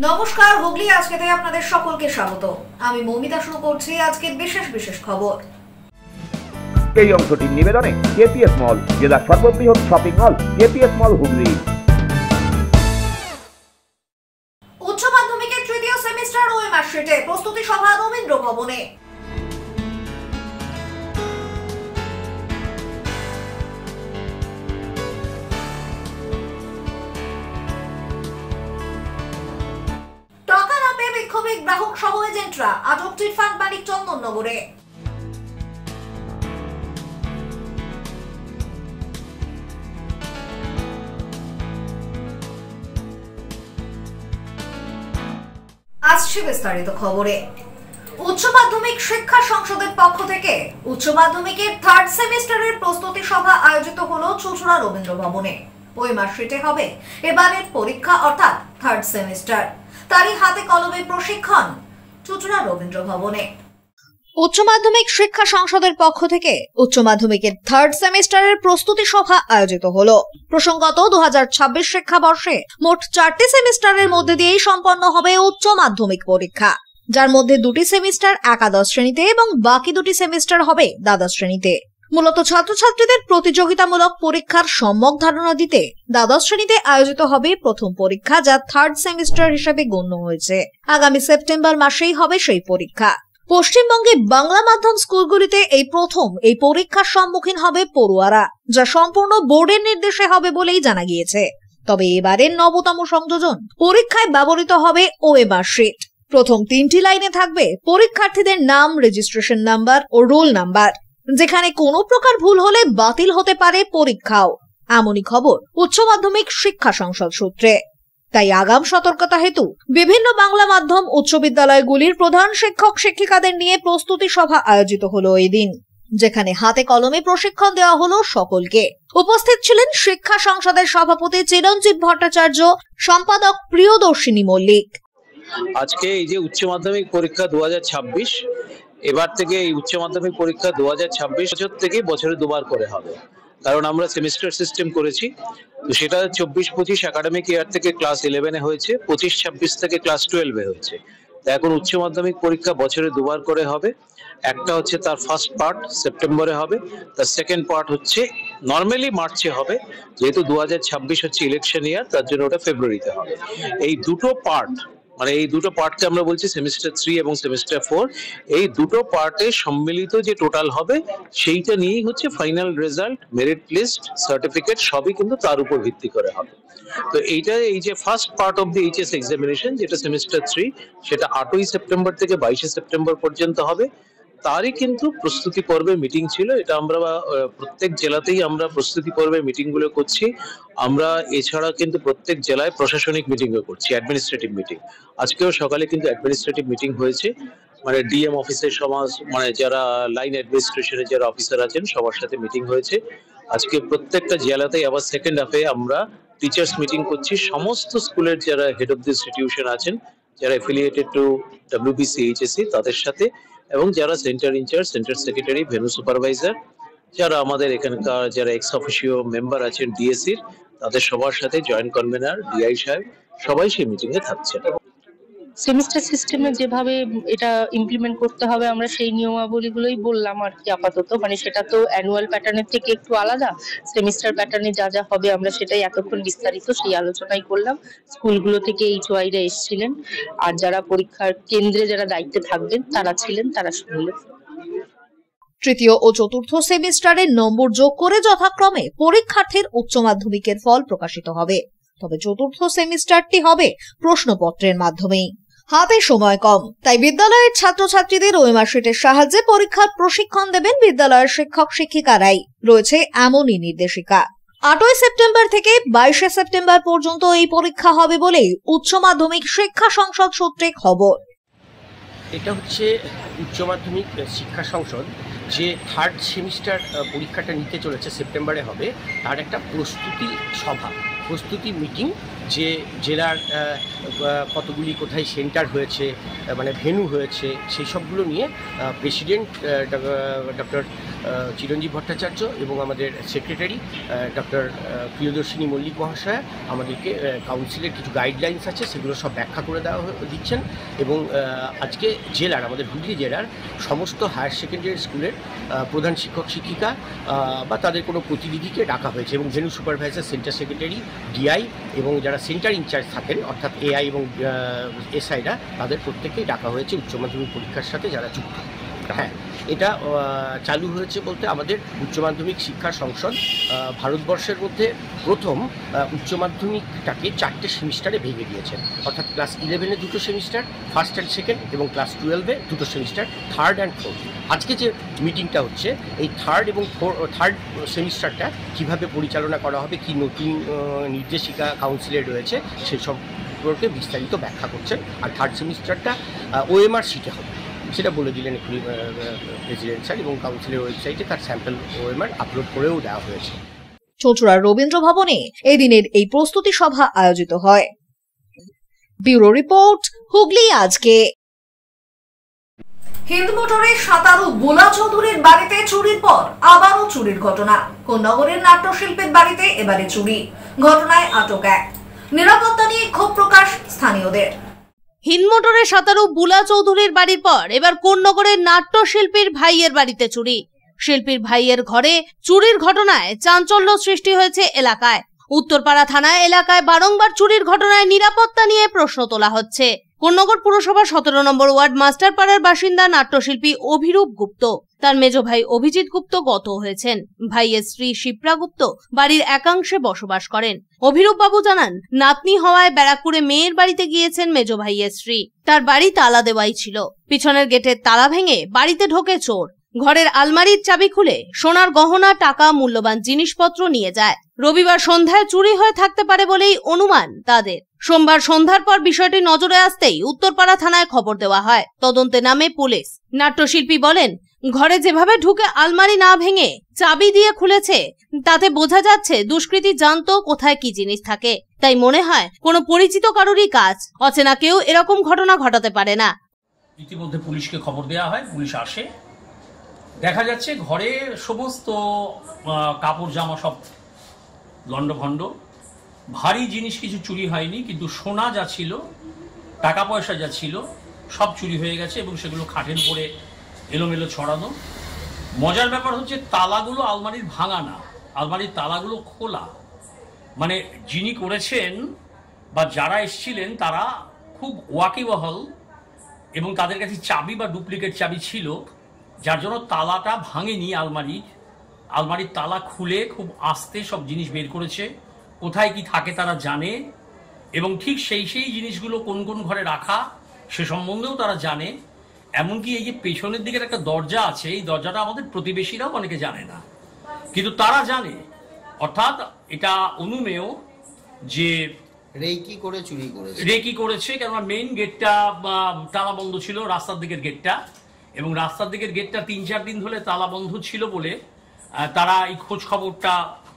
নমস্কার, হুগলি আজকেতে আপনাদের সকলকে স্বাগত। আমি মৌমিতা শুরু করছি আজকের বিশেষ খবর। এই অংশটির নিবেদনে কেপিএস মল, জেলার সর্ববৃহৎ শপিং মল কেপিএস মল হুগলি। উচ্চ মাধ্যমিকের তৃতীয় সেমিস্টার ওএমআর শিটে প্রস্তুতি সভা রবীন্দ্র ভবনে। টাকা না পেয়ে বিক্ষোভে গ্রাহক সহ এজেন্টরা, আটক চিটফান্ড মালিক চন্দননগরে। আসছে বিস্তারিত খবরে। উচ্চ মাধ্যমিক শিক্ষা সংসদের পক্ষ থেকে উচ্চ মাধ্যমিকের থার্ড সেমিস্টারের প্রস্তুতি সভা আয়োজিত হলো চুঁচুড়া রবীন্দ্র ভবনে। ওএমআর শিটে হবে এবারের পরীক্ষা, অর্থাৎ থার্ড সেমিস্টার। তারই হাতে কলমে প্রশিক্ষণ চুঁচুড়া রবীন্দ্র ভবনে। উচ্চ মাধ্যমিক শিক্ষা সংসদের পক্ষ থেকে উচ্চ মাধ্যমিকের থার্ড সেমিস্টারের প্রস্তুতি সভা আয়োজিত হলো। প্রসঙ্গত 2026 শিক্ষাবর্ষে মোট 4টি সেমিস্টারের মধ্যে দিয়েই সম্পন্ন হবে উচ্চ মাধ্যমিক পরীক্ষা, যার মধ্যে 2টি সেমিস্টার একাদশ শ্রেণীতে এবং বাকি 2টি সেমিস্টার হবে দ্বাদশ শ্রেণীতে। মূলত ছাত্রছাত্রীদের প্রতিযোগিতামূলক পরীক্ষার সম্যক ধারণা দিতে দ্বাদশ শ্রেণীতে আয়োজিত হবে প্রথম পরীক্ষা, যা থার্ড সেমিস্টার হিসেবে গণ্য হয়েছে। আগামী সেপ্টেম্বর মাসেই হবে সেই পরীক্ষা। পশ্চিমবঙ্গে বাংলা মাধ্যম স্কুলগুলিতে এই প্রথম এই পরীক্ষার সম্মুখীন হবে পড়ুয়ারা, যা সম্পূর্ণ বোর্ডের নির্দেশে হবে বলেই জানা গিয়েছে। তবে এবারের নবতম সংযোজন, পরীক্ষায় ব্যবহৃত হবে ওএমআর শিট। প্রথম 3টি লাইনে থাকবে পরীক্ষার্থীদের নাম, রেজিস্ট্রেশন নাম্বার ও রোল নাম্বার। যেখানে কোনো প্রকার ভুল হলে বাতিল হতে পারে পরীক্ষাও, এমনই খবর উচ্চ মাধ্যমিক শিক্ষা সংসদ সূত্রে। তাই আগাম সতর্কতা হেতু বিভিন্ন বাংলা মাধ্যম উচ্চ বিদ্যালয়গুলির প্রধান শিক্ষক শিক্ষিকাদের নিয়ে প্রস্তুতি সভা আয়োজিত হলো এই দিন, যেখানে হাতে কলমে প্রশিক্ষণ দেওয়া হলো সকলকে। উপস্থিত ছিলেন শিক্ষা সংসদের সভাপতি চিরঞ্জিত ভট্টাচার্য, সম্পাদক প্রিয়দর্শিনী মল্লিক। আজকে এই যে উচ্চ মাধ্যমিক পরীক্ষা 2026, এবার থেকে এই উচ্চ মাধ্যমিক পরীক্ষা 2026 বছর থেকে বছরে দুবার করে হবে, কারণ আমরা সেমিস্টার সিস্টেম করেছি। তো সেটা 24-25 একাডেমিক ইয়ার থেকে ক্লাস 11-এ হয়েছে, 25-26 থেকে ক্লাস 12-এ হয়েছে। এখন উচ্চ মাধ্যমিক পরীক্ষা বছরে দুবার করে হবে। একটা হচ্ছে তার ফার্স্ট পার্ট সেপ্টেম্বরে হবে, তার সেকেন্ড পার্ট হচ্ছে নর্মালি মার্চে হবে, যেহেতু 2026 হচ্ছে ইলেকশন ইয়ার, তার জন্য ওটা ফেব্রুয়ারিতে হবে। এই দুটো পার্ট, মানে এই দুটো পার্টকে আমরা বলছি সেমিস্টার 3 এবং সেমিস্টার 4। এই দুটো পার্টে সম্মিলিত যে টোটাল হবে সেইটা নিয়েই হচ্ছে final result, merit list, certificate সবই কিন্তু তার উপর ভিত্তি করে হবে। তো এইটা এই যে first part of the HS examination, যেটা সেমিস্টার 3, সেটা 8ই সেপ্টেম্বর থেকে 22শে সেপ্টেম্বর পর্যন্ত হবে। তারই কিন্তু প্রস্তুতি পর্বের মিটিং ছিল। এটা আমরা প্রত্যেক জেলাতেই আমরা প্রস্তুতি পর্বের মিটিং গুলো করছি। আমরা এছাড়া কিন্তু প্রত্যেক জেলায় প্রশাসনিক মিটিংও করছি, অ্যাডমিনিস্ট্রেটিভ মিটিং। আজকেও সকালে কিন্তু অ্যাডমিনিস্ট্রেটিভ মিটিং হয়েছে, মানে ডিএম অফিসের সমাজ, মানে যারা লাইন অ্যাডমিনিস্ট্রেশনের যারা অফিসার আছেন সবার সাথে মিটিং হয়েছে। আজকে প্রত্যেকটা জেলাতেই আবার সেকেন্ড হাফে আমরা টিচার্স মিটিং করছি। সমস্ত স্কুলের যারা হেড অফ দি ইনস্টিটিউশন আছেন, যারা অ্যাফিলিয়েটেড টু ডব্লিউবিসি এইচএসসি, তাদের সাথে, এবং যারা centre in-charge, centre secretary, venue supervisor, যারা আমাদের এখানকার যারা এক্স অফিসিও মেম্বার আছেন ডিএসসির, তাদের সবার সাথে জয়েন্ট কনভেনার ডিআই সাহেব সবাই সেই মিটিং এ থাকছেন। সেমিস্টার সিস্টেমে যেভাবে এটা ইমপ্লিমেন্ট করতে হবে আমরা সেই নিয়মাবলীগুলোই বললাম আর কি আপাতত। মানে সেটা তো অ্যানুয়াল প্যাটার্নের থেকে একটু আলাদা, সেমিস্টার প্যাটার্নে যা যা হবে আমরা সেটাই এতক্ষণ বিস্তারিত সেই আলোচনাই করলাম। স্কুলগুলো থেকে এইচওআইরা এসেছিলেন, আর যারা পরীক্ষার কেন্দ্রে যারা দায়িত্বে থাকবেন তারা ছিলেন, তারা শুনলেন। তৃতীয় ও চতুর্থ সেমিস্টারের নম্বর যোগ করে যথাক্রমে পরীক্ষার্থীর উচ্চ মাধ্যমিকের ফল প্রকাশিত হবে। তবে চতুর্থ সেমিস্টারটি হবে প্রশ্নপত্রের মাধ্যমেই। হাতে সময় কম, তাই বিদ্যালয়ের ছাত্রছাত্রীদের ওএমআর শিটের সাহায্যে পরীক্ষার প্রশিক্ষণ দেবেন বিদ্যালয়ের শিক্ষক শিক্ষিকারাই, রয়েছে এমনই নির্দেশিকা। 8ই সেপ্টেম্বর থেকে 22শে সেপ্টেম্বর পর্যন্ত এই পরীক্ষা হবে বলেই উচ্চ মাধ্যমিক শিক্ষা সংসদ সূত্রে খবর। এটা হচ্ছে উচ্চ মাধ্যমিক শিক্ষা সংসদ যে থার্ড সেমিস্টার পরীক্ষাটা নিতে চলেছে, সেপ্টেম্বরে হবে, তার একটা প্রস্তুতি সভা, প্রস্তুতি মিটিং যে জেলার কতগুলি কোথায় সেন্টার হয়েছে, মানে ভেন্যু হয়েছে, সেই সবগুলো নিয়ে প্রেসিডেন্ট ডক্টর চিরঞ্জীব ভট্টাচার্য এবং আমাদের সেক্রেটারি ডক্টর প্রিয়দর্শিনী মল্লিক মহাশয়া আমাদেরকে কাউন্সিলের কিছু গাইডলাইন্স আছে সেগুলো সব ব্যাখ্যা করে দিচ্ছেন। এবং আজকে জেলার, আমাদের হুগলি জেলার সমস্ত হায়ার সেকেন্ডারি স্কুলের প্রধান শিক্ষক শিক্ষিকা বা তাদের কোনো প্রতিনিধিকে ডাকা হয়েছে এবং venue supervisor, centre secretary, DI এবং যারা সেন্টার ইনচার্জ থাকেন অর্থাৎ এআই এবং এসআইরা, তাদের প্রত্যেককেই ডাকা হয়েছে উচ্চ মাধ্যমিক পরীক্ষার সাথে যারা যুক্ত। হ্যাঁ, এটা চালু হয়েছে বলতে আমাদের উচ্চ মাধ্যমিক শিক্ষা সংসদ ভারতবর্ষের মধ্যে প্রথম উচ্চ মাধ্যমিকটাকে 4টে সেমিস্টারে ভেঙে দিয়েছেন, অর্থাৎ ক্লাস 11-এ 2টো সেমিস্টার, ফার্স্ট অ্যান্ড সেকেন্ড, এবং ক্লাস 12-এ 2টো সেমিস্টার, থার্ড অ্যান্ড ফোর্থ। আজকে যে মিটিংটা হচ্ছে এই থার্ড সেমিস্টারটা কীভাবে পরিচালনা করা হবে, কি নতুন নির্দেশিকা কাউন্সিলের রয়েছে সেই সম্পর্কে বিস্তারিত ব্যাখ্যা করছেন। আর থার্ড সেমিস্টারটা ওএমআর শিটে হবে, সেটা বলে দিলেন এক্ষুনি প্রেসিডেন্ট স্যার, এবং কাউন্সিলের ওয়েবসাইটে তার স্যাম্পল ওএমআর আপলোড করেও দেওয়া হয়েছে। চুঁচুড়ার রবীন্দ্র ভবনে এদিনের এই প্রস্তুতি সভা আয়োজিত হয়। ব্যুরো রিপোর্ট, হুগলি আজকে। হিন্দমোটরে সাঁতারু বুলা চৌধুরীর বাড়িতে চুরির পর আবারও চুরির ঘটনা। কোন্নগরের নাট্যশিল্পীর বাড়িতে এবারে চুরি, ঘটনায় আটক এক। নিরাপত্তা নিয়ে ক্ষোভ প্রকাশ স্থানীয়দের। হিন্দমোটরে সাঁতারু বুলা চৌধুরীর বাড়ির পর এবার কোন্নগরের নাট্যশিল্পীর ভাইয়ের বাড়িতে চুরি। শিল্পীর ভাইয়ের ঘরে চুরির ঘটনায় চাঞ্চল্য সৃষ্টি হয়েছে এলাকায়। উত্তরপাড়া থানা এলাকায় বারংবার চুরির ঘটনায় নিরাপত্তা নিয়ে প্রশ্ন তোলা হচ্ছে। কোন্নগর পুরসভা 17 নম্বর ওয়ার্ড মাস্টারপাড়ার বাসিন্দা নাট্যশিল্পী অভিরূপ গুপ্ত, তার মেজ ভাই অভিজিৎ গুপ্ত গত হয়েছেন। ভাইয়ের স্ত্রী শিপ্রা গুপ্ত বাড়ির একাংশে বসবাস করেন। অভিরূপ বাবু জানান, নাতনি হওয়ায় ব্যারাকপুরে মেয়ের বাড়িতে গিয়েছেন মেজ ভাইয়ের স্ত্রী। তার বাড়ি তালা দেওয়াই ছিল। পিছনের গেটের তালা ভেঙে বাড়িতে ঢোকে চোর। ঘরের আলমারির চাবি খুলে সোনার গহনা, টাকা, মূল্যবান জিনিসপত্র নিয়ে যায়। রবিবার সন্ধ্যায় চুরি হয়ে থাকতে পারে বলেই অনুমান তাদের। সোমবার সন্ধ্যার পর বিষয়টি নজরে আসতেই উত্তরপাড়া থানায় খবর দেওয়া হয়। তদন্তে নামে পুলিশ। নাট্যশিল্পী বলেন, ঘরে যেভাবে ঢুকে আলমারি না ভেঙে চাবি দিয়ে খুলেছে তাতে বোঝা যাচ্ছে দুষ্কৃতী জানতো কোথায় কি জিনিস থাকে। তাই মনে হয় কোনো পরিচিত কারোরই কাজ। অচেনা কেউ এরকম ঘটনা ঘটাতে পারে না। ইতিমধ্যে পুলিশকে খবর দেওয়া হয়, পুলিশ আসে। দেখা যাচ্ছে ঘরে সমস্ত কাপড় জামা সব লন্ডভন্ড, ভারী জিনিস কিছু চুরি হয়নি, কিন্তু সোনা যা ছিল, টাকা পয়সা যা ছিল সব চুরি হয়ে গেছে এবং সেগুলো খাটের উপরে এলোমেলো ছড়ানো। মজার ব্যাপার হচ্ছে তালাগুলো আলমারির ভাঙা না, আলমারির তালাগুলো খোলা। মানে যিনি করেছেন বা যারা এসেছিলেন তারা খুব ওয়াকিবহাল এবং তাদের কাছে চাবি বা ডুপ্লিকেট চাবি ছিল, যার জন্য তালাটা ভাঙেনি। আলমারির তালা খুলে খুব আস্তে সব জিনিস বের করেছে। কোথায় কি থাকে তারা জানে এবং ঠিক সেই জিনিসগুলো কোন কোন ঘরে রাখা সে সম্বন্ধেও তারা জানে। এমনকি এই যে পেছনের দিকের একটা দরজা আছে, এই দরজাটা আমাদের প্রতিবেশীরাও অনেকে জানে না, কিন্তু তারা জানে। অর্থাৎ এটা অনুমেয় যে রেকি করেছে, কেননা মেইন গেটটা তালা বন্ধ ছিল, রাস্তার দিকের গেটটা, এবং রাস্তার দিকের গেটটা 3-4 দিন ধরে তালা বন্ধ ছিল বলে তারা এই খোঁজ খবরটা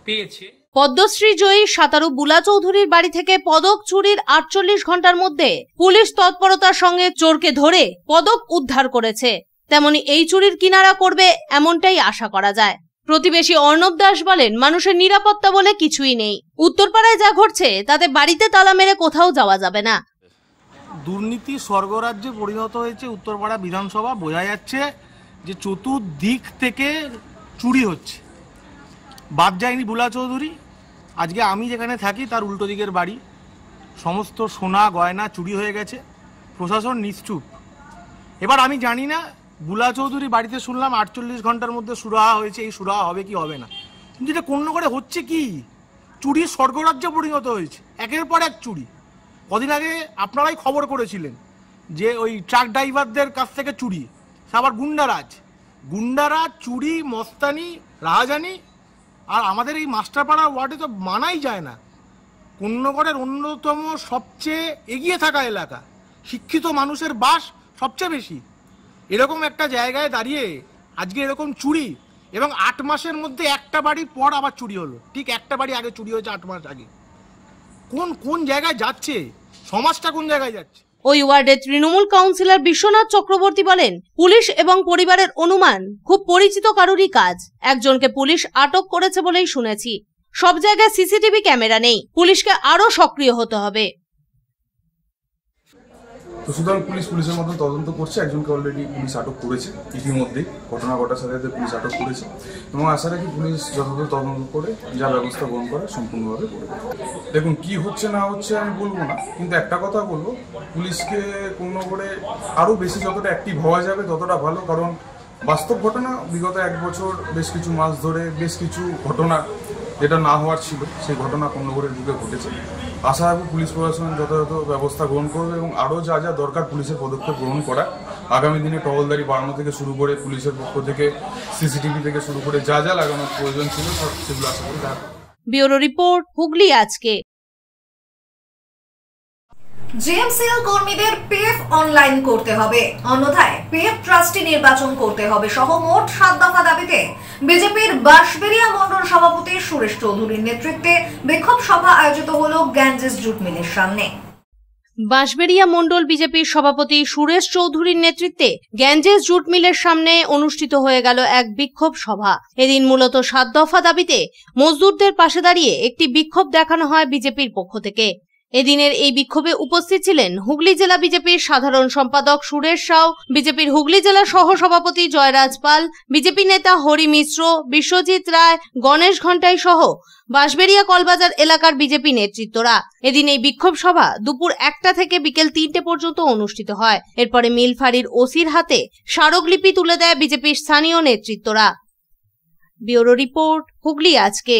পেয়েছে। পদ্মশ্রী জয়ী সাঁতারু বুলা চৌধুরীর বাড়ি থেকে পদক চুরির 48 ঘন্টার মধ্যে পুলিশ তৎপরতার সঙ্গে চোরকে ধরে পদক উদ্ধার করেছে। তেমনি এই চুরির কিনারা করবে এমনটাই আশা করা যায়। প্রতিবেশী অর্ণব দাস বলেন, মানুষের নিরাপত্তা বলে কিছুই নেই। উত্তরপাড়ায় যা ঘটছে তাতে বাড়িতে তালা মেরে কোথাও যাওয়া যাবে না। দুর্নীতি স্বর্গরাজ্যে পরিণত হয়েছে উত্তরপাড়া বিধানসভা। বোঝা যাচ্ছে যে চতুর্দিক থেকে চুরি হচ্ছে। বাদ যায়নি বুলা চৌধুরী। আজকে আমি যেখানে থাকি তার উল্টো দিকের বাড়ি, সমস্ত সোনা গয়না চুরি হয়ে গেছে। প্রশাসন নিশ্চুপ। এবার আমি জানি না, বুলা চৌধুরী বাড়িতে শুনলাম 48 ঘন্টার মধ্যে সুরাহা হয়েছে। এই সুরাহা হবে কি হবে না, কিন্তু এটা কোন করে হচ্ছে কি, চুরির স্বর্গরাজ্যে পরিণত হয়েছে। একের পর এক চুরি। কদিন আগে আপনারাই খবর করেছিলেন যে ওই ট্রাক ড্রাইভারদের কাছ থেকে চুরি, আবার গুন্ডারাজ, চুরি, মস্তানি, রাহাজানি। আর আমাদের এই মাস্টারপাড়া ওয়ার্ডে তো মানাই যায় না। কোন্নগরের অন্যতম সবচেয়ে এগিয়ে থাকা এলাকা, শিক্ষিত মানুষের বাস সবচেয়ে বেশি। এরকম একটা জায়গায় দাঁড়িয়ে আজকে এরকম চুরি, এবং 8 মাসের মধ্যে একটা বাড়ির পর আবার চুরি হলো। ঠিক একটা বাড়ি আগে চুরি হয়েছে 8 মাস আগে। কোন জায়গায় যাচ্ছে, সমাজটা কোন জায়গায় যাচ্ছে। ওই ওয়ার্ডের তৃণমূল কাউন্সিলর বিশ্বনাথ চক্রবর্তী বলেন, পুলিশ এবং পরিবারের অনুমান খুব পরিচিত কারুরই কাজ। একজনকে পুলিশ আটক করেছে বলেই শুনেছি। সব জায়গায় সিসিটিভি ক্যামেরা নেই, পুলিশকে আরো সক্রিয় হতে হবে। তো সুতরাং পুলিশের মতন তদন্ত করছে। একজনকে অলরেডি পুলিশ আটক করেছে, ইতিমধ্যেই ঘটনা ঘটার সাথে সাথে পুলিশ আটক করেছে এবং আশা রাখি পুলিশ যথাযথ তদন্ত করে যা ব্যবস্থা গ্রহণ করা সম্পূর্ণভাবে করবে। দেখুন কি হচ্ছে না হচ্ছে আমি বলবো না, কিন্তু একটা কথা বলবো, পুলিশকে কোনো করে আরও বেশি যতটা অ্যাক্টিভ হওয়া যাবে ততটা ভালো। কারণ বাস্তব ঘটনা বিগত 1 বছর বেশ কিছু মাস ধরে বেশ কিছু ঘটনা যেটা না হওয়ার ছিল সেই ঘটনা কোন্নগরের বুকে ঘটেছে। আশা রাখবো পুলিশ প্রশাসন যথাযথ ব্যবস্থা গ্রহণ করবে এবং আরও যা যা দরকার পুলিশের পদক্ষেপ গ্রহণ করা, আগামী দিনে টহলদারি বাড়ানো থেকে শুরু করে পুলিশের পক্ষ থেকে সিসিটিভি থেকে শুরু করে যা যা লাগানোর প্রয়োজন ছিল সেগুলো আশা করি। ব্যুরো রিপোর্ট, হুগলি আজকে। জিএমসিএল কর্মীদের পিএফ অনলাইন করতে হবে, অন্যথায় পিএফ ট্রাস্টি নির্বাচন করতে হবে সহ মোট 7 দফা দাবিতে বিজেপির বাঁশবেড়িয়া মণ্ডল সভাপতি সুরেশ চৌধুরীর নেতৃত্বে বিক্ষোভ সভা আয়োজিত হলো গ্যাঞ্জেস জুট মিলের সামনে। বাঁশবেড়িয়া মণ্ডল বিজেপির সভাপতি সুরেশ চৌধুরীর নেতৃত্বে গ্যাঞ্জেস জুট মিলের সামনে অনুষ্ঠিত হয়ে গেল এক বিক্ষোভ সভা। এদিন মূলত 7 দফা দাবিতে মজদুরদের পাশে দাঁড়িয়ে একটি বিক্ষোভ দেখানো হয় বিজেপির পক্ষ থেকে। এদিনের এই বিক্ষোভে উপস্থিত ছিলেন হুগলি জেলা বিজেপির সাধারণ সম্পাদক সুরেশ সাউ, বিজেপির হুগলি জেলা সহ সভাপতি জয়রাজ পাল, বিজেপি নেতা হরি মিশ্র, বিশ্বজিৎ রায়, গণেশ ঘণ্টাই সহ বাঁশবেড়িয়া কলবাজার এলাকার বিজেপি নেতৃত্বরা। এদিন এই বিক্ষোভ সভা দুপুর 1টা থেকে বিকেল 3টে পর্যন্ত অনুষ্ঠিত হয়। এরপরে মিল ফাঁড়ির ওসির হাতে স্মারকলিপি তুলে দেয় বিজেপির স্থানীয় নেতৃত্বরা। ব্যুরো রিপোর্ট, হুগলি আজকে।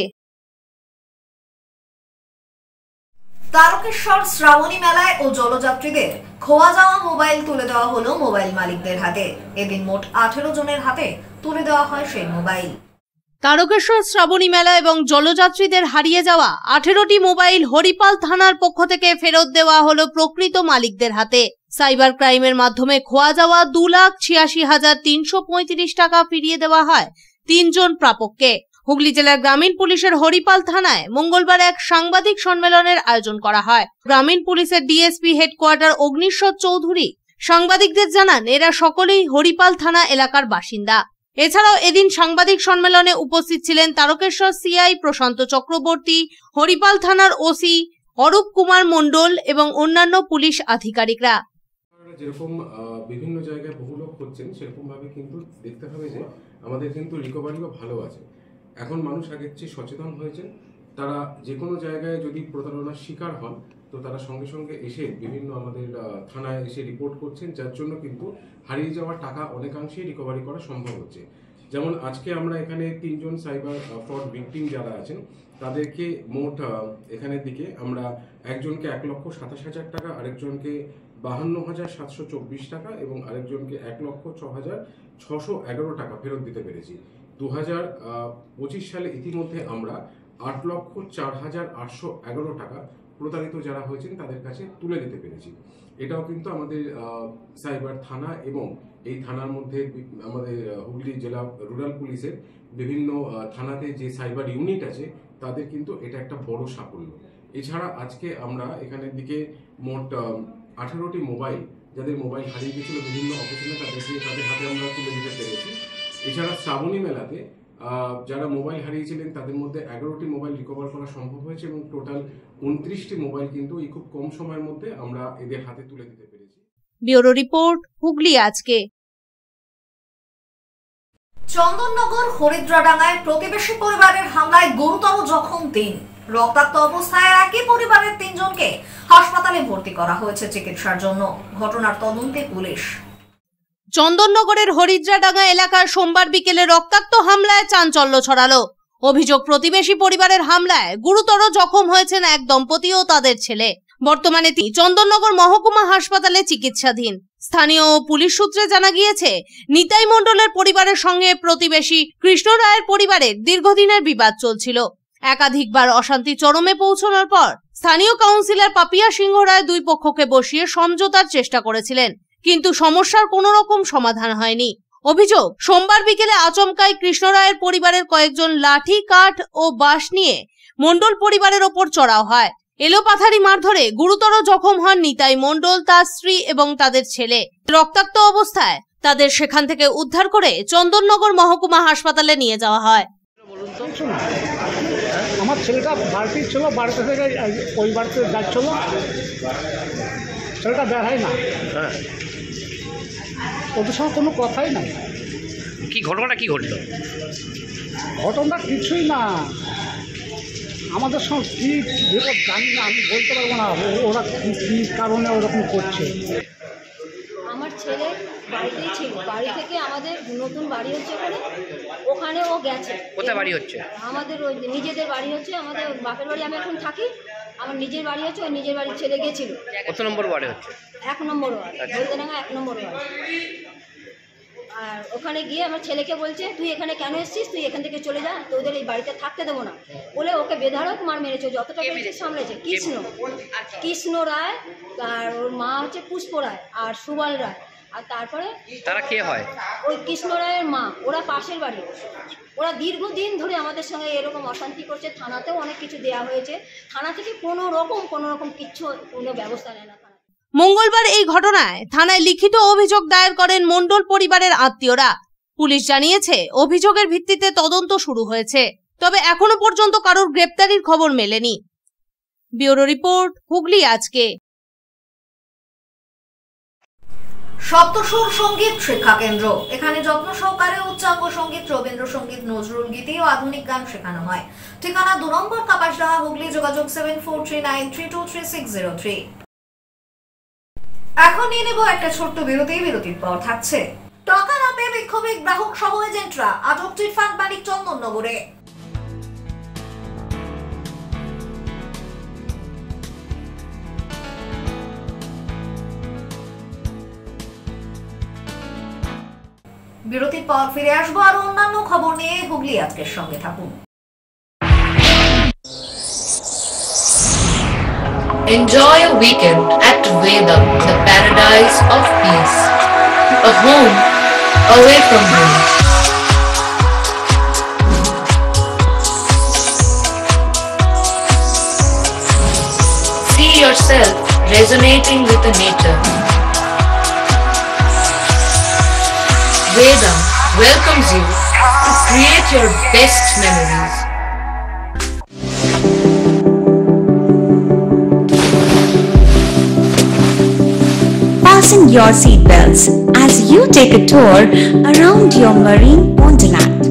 তারকেশ্বর শ্রাবণী মেলায় ও জলযাত্রীদের খোয়া যাওয়া মোবাইল তুলে দেওয়া হলো মোবাইল মালিকদের হাতে। এদিন মোট 18 জনের হাতে তুলে দেওয়া হয় সেই মোবাইল। তারকেশ্বর শ্রাবণী মেলা এবং জলযাত্রীদের হারিয়ে যাওয়া 18টি মোবাইল হরিপাল থানার পক্ষ থেকে ফেরত দেওয়া হলো প্রকৃত মালিকদের হাতে। সাইবার ক্রাইমের মাধ্যমে খোয়া যাওয়া 2,86,335 টাকা ফিরিয়ে দেওয়া হয় 3 জন প্রাপককে। হুগলি জেলার গ্রামীণ পুলিশের হরিপাল থানায় মঙ্গলবার এক সাংবাদিক সম্মেলনের আয়োজন করা হয়। গ্রামীণ পুলিশের ডিএসপি হেডকোয়ার্টার অগ্নিশ্বর চৌধুরী সাংবাদিকদের জানান, এরা সকলেই হরিপাল থানা এলাকার বাসিন্দা। এছাড়াও এদিন সাংবাদিক সম্মেলনে উপস্থিত ছিলেন তারকেশ্বর সিআই প্রশান্ত চক্রবর্তী, হরিপাল থানার ওসি অরূপ কুমার মণ্ডল এবং অন্যান্য পুলিশ আধিকারিকরা। যেরকম বিভিন্ন জায়গায় বহু লোক করছেন, সেরকম ভাবে কিন্তু দেখতে হবে যে আমাদের কিন্তু রিকভারিও ভালো আছে। এখন মানুষ আগের চেয়ে সচেতন হয়েছেন। তারা যে কোনো জায়গায় যদি প্রতারণার শিকার হন তো তারা সঙ্গে সঙ্গে এসে বিভিন্ন আমাদের থানায় এসে রিপোর্ট করছেন, যার জন্য কিন্তু হারিয়ে যাওয়া টাকা অনেকাংশেই রিকভারি করা সম্ভব হচ্ছে। যেমন আজকে আমরা এখানে 3 জন সাইবার ফ্রড ভিকটিম যারা আছেন তাদেরকে মোট এখানের দিকে আমরা একজনকে 1,27,000 টাকা, আরেকজনকে 52,724 টাকা এবং আরেকজনকে 1,06,611 টাকা ফেরত দিতে পেরেছি। 2025 সালে ইতিমধ্যে আমরা 8,04,811 টাকা প্রতারিত যারা হয়েছেন তাদের কাছে তুলে দিতে পেরেছি। এটাও কিন্তু আমাদের সাইবার থানা এবং এই থানার মধ্যে আমাদের হুগলি জেলা রুরাল পুলিশের বিভিন্ন থানাতে যে সাইবার ইউনিট আছে তাদের কিন্তু এটা একটা বড় সাফল্য। এছাড়া আজকে আমরা এখানের দিকে মোট 18টি মোবাইল, যাদের মোবাইল হারিয়ে গিয়েছিল বিভিন্ন অকেশনে, তাদের হাতে আমরা তুলে দিতে পেরেছি। এছাড়া শ্রাবণী মেলাতে যারা মোবাইল হারিয়েছিলেন তাদের মধ্যে 11টি মোবাইল রিকভার করা সম্ভব হয়েছে এবং টোটাল 29টি মোবাইল কিন্তু এই খুব কম সময়ের মধ্যে আমরা এদের হাতে তুলে দিতে পেরেছি। ব্যুরো রিপোর্ট, হুগলি আজকে। চন্দননগর হরিদ্রাডাঙ্গায় প্রতিবেশী পরিবারের হামলায় গুরুতর জখম 3। রক্তাক্ত অবস্থায় একই পরিবারের 3 জনকে হাসপাতালে ভর্তি করা হয়েছে চিকিৎসার জন্য। ঘটনার তদন্তে পুলিশ। চন্দননগরের হরিদ্রাডাঙ্গা এলাকার সোমবার বিকেলে রক্তাক্ত হামলায় চাঞ্চল্য ছড়ালো। অভিযোগ, প্রতিবেশী পরিবারের হামলায় গুরুতর জখম হয়েছেন এক দম্পতি ও তাদের ছেলে। বর্তমানে তিনি চন্দননগর মহকুমা হাসপাতালে চিকিৎসাধীন। স্থানীয় পুলিশ সূত্রে জানা গিয়েছে, নিতাই মণ্ডলের পরিবারের সঙ্গে প্রতিবেশী কৃষ্ণ রায়ের পরিবারের দীর্ঘদিনের বিবাদ চলছিল। একাধিকবার অশান্তি চরমে পৌঁছানোর পর স্থানীয় কাউন্সিলর পাপিয়া সিংহ রায় 2 পক্ষকে বসিয়ে সমঝোতার চেষ্টা করেছিলেন, কিন্তু সমস্যার কোনো রকম সমাধান হয়নি। অভিযোগ, সোমবার বিকেলে আচমকাই কৃষ্ণ রায়ের পরিবারের কয়েকজন লাঠি, কাঠ ও বাঁশ নিয়ে মণ্ডল পরিবারের ওপর চড়াও হয়। এলোপাথারি মারধরে গুরুতর জখম হন নিতাই মণ্ডল, তার স্ত্রী এবং তাদের ছেলে। রক্তাক্ত অবস্থায় তাদের সেখান থেকে উদ্ধার করে চন্দননগর মহকুমা হাসপাতালে নিয়ে যাওয়া হয়। আমার ছেলেটা বাড়িতে ছিল, বাড়িতে থেকে ওই বাড়িতে যাচ্ছিল, ছেলেটা বের হয় না, ওদের সঙ্গে কোনো কথাই নাই। কি ঘটনাটা কি ঘটল? ঘটনা কিছুই না, আমাদের সঙ্গে কী বিপদ জানি না, আমি বলতে পারবো না ওরা কী কারণে ওরকম করছে। আমার ছেলে বাড়িতেই ছিল, বাড়ি থেকে আমাদের নতুন বাড়ি হচ্ছে ওখানে ও গেছে। কোথায় বাড়ি হচ্ছে? আমাদের ওই নিজেদের বাড়ি হচ্ছে, আমাদের বাপের বাড়ি আমি এখন থাকি, আমার নিজের বাড়ি হচ্ছে, ওই নিজের বাড়ির ছেলে গেছিল। কত নম্বর ওয়ার্ডে হচ্ছে? 1 নম্বর ওয়ার্ড, বলতেডাঙ্গা 1 নম্বর ওয়ার্ড। আর ওখানে গিয়ে আমার ছেলেকে বলছে তুই এখানে কেন এসেছিস, তুই এখান থেকে চলে যা, তোদের এই বাড়িতে থাকতে দেবো না বলে ওকে বেধারক মার মেরেছে, যতটা পেরেছে সামলেছে। কৃষ্ণ রায়, আর ওর মা হচ্ছে পুষ্প রায় আর সুবল রায়। আর তারপরে তারা কে হয়? ওই কৃষ্ণ রায়ের মা, ওরা পাশের বাড়ি। ওরা দীর্ঘদিন ধরে আমাদের সঙ্গে এরকম অশান্তি করছে, থানাতেও অনেক কিছু দেওয়া হয়েছে, থানা থেকে কোনো রকম কিচ্ছু কোনো ব্যবস্থা নেয় না। মঙ্গলবার এই ঘটনায় থানায় লিখিত অভিযোগ দায়ের করেন মণ্ডল পরিবারের আত্মীয়রা। পুলিশ জানিয়েছে অভিযোগের ভিত্তিতে তদন্ত শুরু হয়েছে, তবে এখনো পর্যন্ত কারোর গ্রেপ্তারির খবর মেলেনি। ব্যুরো রিপোর্ট, হুগলি আজকে। সপ্তসুর সঙ্গীত শিক্ষা কেন্দ্র, এখানে যত্ন সহকারে উচ্চাঙ্গ সঙ্গীত, রবীন্দ্রসঙ্গীত, নজরুল গীতি ও আধুনিক গান শেখানো হয়। ঠিকানা 2 নম্বর কাপাসডাঙ্গা, হুগলি। যোগাযোগ 7439323603। এখন নিয়ে নেব একটা ছোট্ট বিরতি। বিরতির পর থাকছে টাকা না পেয়ে বিক্ষোভে গ্রাহক সহ এজেন্টরা, আটক চিটফান্ড মালিক চন্দননগরে। বিরতির পর ফিরে আসবো আরো অন্যান্য খবর নিয়ে। হুগলি আজকের সঙ্গে থাকুন। Enjoy a weekend at Vedam, the paradise of peace. A home away from home. See yourself resonating with the nature. Vedam welcomes you to create your best memories. Fasten your seatbelts as you take a tour around your marine wonderland.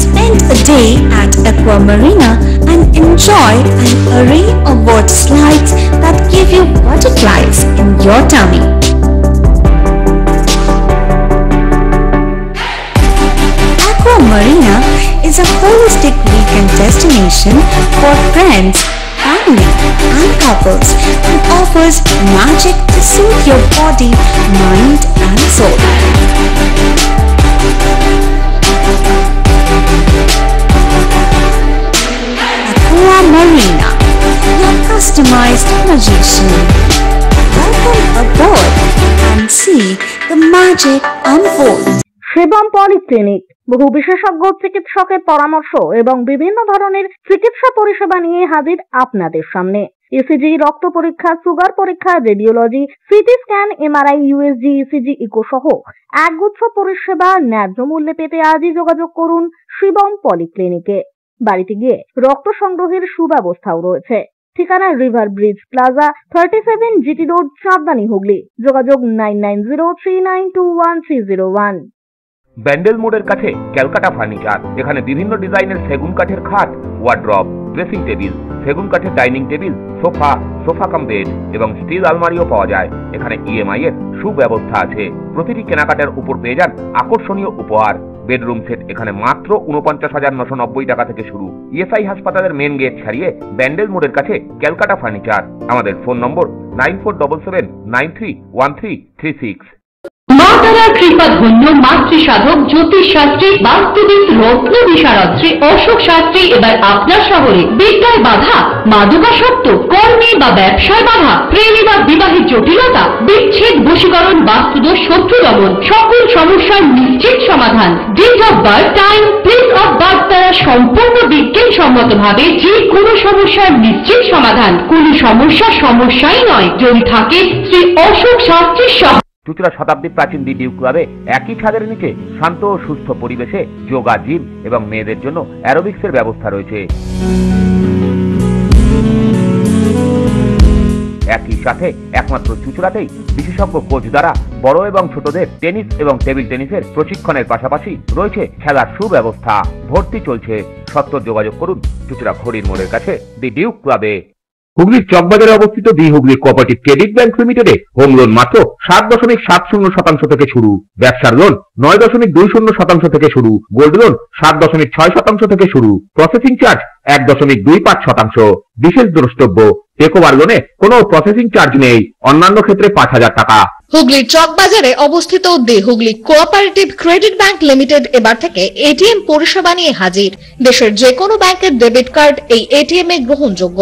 Spend a day at Aqua Marina and enjoy an array of water slides that give you butterflies in your tummy. Aqua Marina is a holistic weekend destination for friends, family and couples and offers magic to soothe your body, mind and soul. Aqua Marina, your customized magician. Welcome aboard and see the magic unfold. Shivam polyclinic, বহু বিশেষজ্ঞ চিকিৎসকের পরামর্শ এবং বিভিন্ন ধরনের চিকিৎসা পরিষেবা নিয়ে হাজির আপনাদের সামনে। ইসিজি, রক্ত পরীক্ষা, সুগার পরীক্ষা, radiology, CT scan, MRI, USG, ECG, echo সহ একগুচ্ছ পরিষেবা ন্যায্য মূল্যে পেতে আজই যোগাযোগ করুন শিবম পলিক্লিনিকে। বাড়িতে গিয়ে রক্ত সংগ্রহের সুব্যবস্থাও রয়েছে। ঠিকানা river bridge plaza, 37 GT road, Chandni, Hooghly. যোগাযোগ 9903921301। ব্যান্ডেল মোড়ের কাছে ক্যালকাটা ফার্নিচার, এখানে বিভিন্ন ডিজাইনের সেগুন কাঠের খাট, ওয়ার্ড্রপ, ড্রেসিং টেবিল, সেগুন কাঠের dining table, sofa cum bed এবং স্টিল আলমারিও পাওয়া যায়। এখানে ইএমআই এর সুব্যবস্থা আছে। প্রতিটি কেনাকাটার উপর পেয়ে যান আকর্ষণীয় উপহার। বেডরুম সেট এখানে মাত্র ৪৯,৯৯০ টাকা থেকে শুরু। ইএসআই হাসপাতালের মেন গেট ছাড়িয়ে ব্যান্ডেল মোড়ের কাছে ক্যালকাটা ফার্নিচার। আমাদের ফোন নম্বর 9477931336। তারার কৃপা ধন্য মাতৃ সাধক জ্যোতিষ শাস্ত্রী বাস্তুবিদ রত্ন বিশারত্রী অশোক শাস্ত্রী এবার আপনার শহরে। বিদ্যায় বাধা, মাদকাসক্ত, কর্মে বা ব্যবসায় বাধা, প্রেমে বা বিবাহের জটিলতা, বিচ্ছেদ, বশীকরণ, বাস্তুদোষ, শত্রু দমন, সকল সমস্যার নিশ্চিত সমাধান। Date of birth, time, place of birth দ্বারা সম্পূর্ণ বিজ্ঞানসম্মত ভাবে যে কোনো সমস্যার নিশ্চিত সমাধান। কোনো সমস্যাই নয় যদি থাকে শ্রী অশোক শাস্ত্রীর সহ। চুঁচুড়া শতাব্দী প্রাচীন দি ডিউক ক্লাবে একই ছাদের নিচে শান্ত ও সুস্থ পরিবেশে যোগা, জিম এবং মেয়েদের জন্য অ্যারোবিক্সের ব্যবস্থা রয়েছে। একই সাথে একমাত্র চুঁচুড়াতেই বিশেষজ্ঞ কোচ দ্বারা বড় এবং ছোটদের টেনিস এবং টেবিল টেনিসের প্রশিক্ষণের পাশাপাশি রয়েছে খেলার সুব্যবস্থা। ভর্তি চলছে, সত্তর যোগাযোগ করুন চুঁচুড়া ঘড়ির মোড়ের কাছে দি ডিউক ক্লাবে। হুগলির চকবাজারে অবস্থিত the Hooghly cooperative credit bank লিমিটেডে হোম লোন মাত্র 7.70% থেকে শুরু, ব্যবসার লোন 9.20% থেকে শুরু, গোল্ড লোন 7.6% থেকে শুরু, প্রসেসিং চার্জ 1.25%। বিশেষ দ্রষ্টব্য, টেকওভার লোনে কোনো প্রসেসিং চার্জ নেই, অন্যান্য ক্ষেত্রে 5,000 টাকা। হুগলির চকবাজারে অবস্থিত the Hooghly cooperative credit bank limited এবার থেকে এটিএম পরিষেবা নিয়ে হাজির। দেশের যে কোনো ব্যাংকের ডেবিট কার্ড এই এটিএম এ গ্রহণযোগ্য।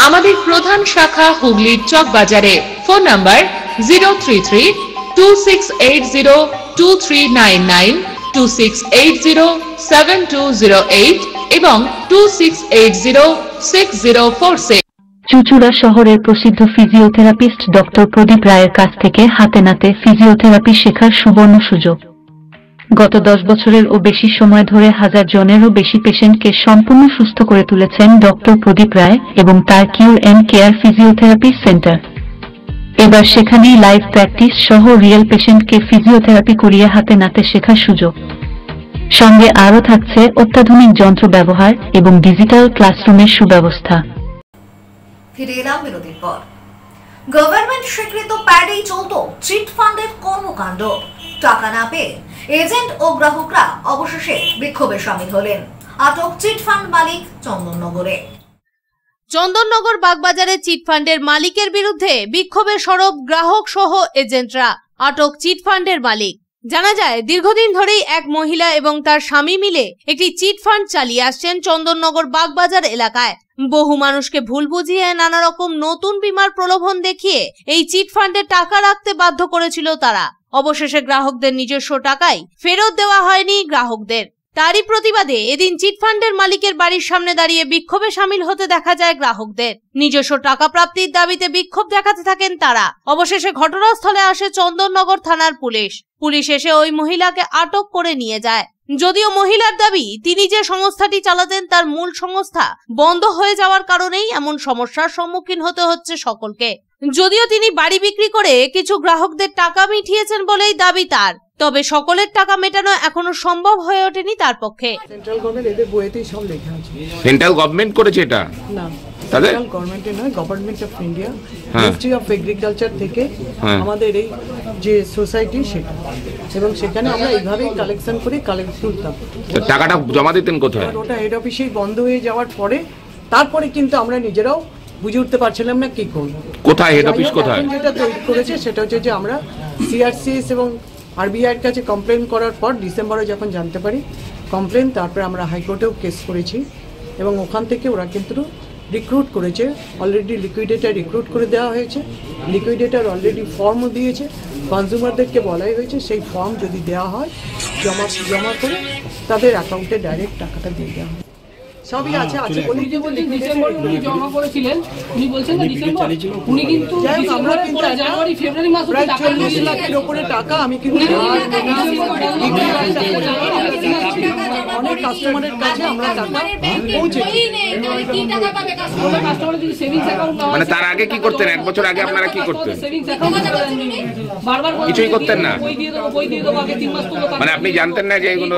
আমাদের প্রধান শাখা হুগলির চকবাজারে। ফোন নাম্বার 033-2680-2399, 2680-7208 এবং 2680-6046। চুঁচুড়া শহরের প্রসিদ্ধ ফিজিওথেরাপিস্ট ডক্টর প্রদীপ রায়ের কাছ থেকে হাতে নাতে ফিজিওথেরাপি শেখার সুবর্ণ সুযোগ। গত 10 বছরের ও বেশি সময় ধরে 1000 জনেরও বেশি পেশেন্টকে সম্পূর্ণ সুস্থ করে তুলেছেন ডক্টর প্রদীপ রায় এবং তার কিউর এন্ড কেয়ার ফিজিওথেরাপি সেন্টার। এবার সেখানেই লাইভ প্র্যাকটিস সহ রিয়েল পেশেন্টকে ফিজিওথেরাপি করিয়ে হাতে নাতে শেখার সুযোগ। সঙ্গে আরও থাকছে অত্যাধুনিক যন্ত্র ব্যবহার এবং ডিজিটাল ক্লাসরুমের সুব্যবস্থা। ফিরে এলাম বিরতির পর। গভর্নমেন্ট স্বীকৃত প্যাডেই চলত চিট ফান্ডের কর্মকাণ্ড। টাকা না পেয়ে এজেন্ট ও গ্রাহকরা অবশেষে বিক্ষোভে সামিল হলেন। আটক চিট ফান্ড মালিক চন্দননগরে। চন্দননগর বাগবাজারে চিটফান্ডের মালিকের বিরুদ্ধে বিক্ষোভে সরব গ্রাহক সহ এজেন্টরা। আটক চিটফান্ডের মালিক। জানা যায় দীর্ঘদিন ধরেই এক মহিলা এবং তার স্বামী মিলে একটি চিটফান্ড চালিয়ে আসছেন চন্দননগর বাগবাজার এলাকায়। বহু মানুষকে ভুল বুঝিয়ে নানা রকম নতুন বীমার প্রলোভন দেখিয়ে এই চিটফান্ডে টাকা রাখতে বাধ্য করেছিল তারা। অবশেষে গ্রাহকদের নিজস্ব টাকাই ফেরত দেওয়া হয়নি গ্রাহকদের। তারই প্রতিবাদে এদিন চিটফান্ডের মালিকের বাড়ির সামনে দাঁড়িয়ে বিক্ষোভে সামিল হতে দেখা যায় গ্রাহকদের। নিজস্ব টাকা প্রাপ্তির দাবিতে বিক্ষোভ দেখাতে থাকেন তারা। অবশেষে ঘটনাস্থলে আসে চন্দননগর থানার পুলিশ। পুলিশ এসে ওই মহিলাকে আটক করে নিয়ে যায়। যদিও মহিলার দাবি তিনি যে সংস্থাটি চালাতেন তার মূল সংস্থা বন্ধ হয়ে যাওয়ার কারণেই এমন সমস্যার সম্মুখীন হতে হচ্ছে সকলকে। যদিও তিনি বাড়ি বিক্রি করে কিছু গ্রাহকদের টাকা মিটিয়েছেন বলেই দাবি তার, তবে সকলের টাকা মেটানো এখনো সম্ভব হয়ে ওঠেনি তার পক্ষে। সেন্ট্রাল গভর্নমেন্ট এদের বইতেই সব লেখা আছে। সেন্ট্রাল গভর্নমেন্ট করেছে এটা? না, সেন্ট্রাল গভর্নমেন্টে নয়, government of India, ministry of agriculture থেকে আমাদের এই যে সোসাইটি সেটা, এবং সেখানে আমরা এইভাবেই কালেকশন করে তুলতাম। টাকাটা জমা দিতেন কোথায়? ওটা হেড অফিসেই বন্ধ হয়ে যাওয়ার পরে তারপরে কিন্তু আমরা নিজেরাও বুঝে উঠতে পারছিলাম না কি করব। কোথায় হেড অফিস কোথায়? যেটা তৈরি করেছে সেটা হচ্ছে যে আমরা সিআরসিএস এবং আরবিআইয়ের কাছে কমপ্লেন করার পর ডিসেম্বরে যখন জানতে পারি কমপ্লেন, তারপরে আমরা হাইকোর্টেও কেস করেছি এবং ওখান থেকে ওরা কিন্তু রিক্রুট করেছে। অলরেডি লিকুইডেটার রিক্রুট করে দেওয়া হয়েছে, লিকুইডেটার অলরেডি ফর্মও দিয়েছে। কনজিউমারদেরকে বলাই হয়েছে সেই ফর্ম যদি দেওয়া হয় জমা করে তাদের অ্যাকাউন্টে ডাইরেক্ট টাকাটা দিয়ে দেওয়া হয়। সবই আছে আছে উনি যে বলছেন ডিসেম্বর উনি জমা করেছিলেন, উনি বলছেন না ডিসেম্বর, উনি কিন্তু আমরা কিন্তু জানুয়ারি ফেব্রুয়ারি মাসে টাকা 40 লাখের উপরে টাকা আমি কিন্তু অনেক কাস্টমারের কাছে আমরা টাকা পৌঁছেছি। কি টাকা পাবে কাস্টমার যদি সেভিংস অ্যাকাউন্ট না, মানে তার আগে কি করতেন? এক বছর আগে আপনারা কি করতেন? সেভিংস অ্যাকাউন্ট বারবার কিছুই করতেন না? বই দিয়ে দেবো আগে 3 মাস তো মানে আপনি জানতেন না যে এগুলো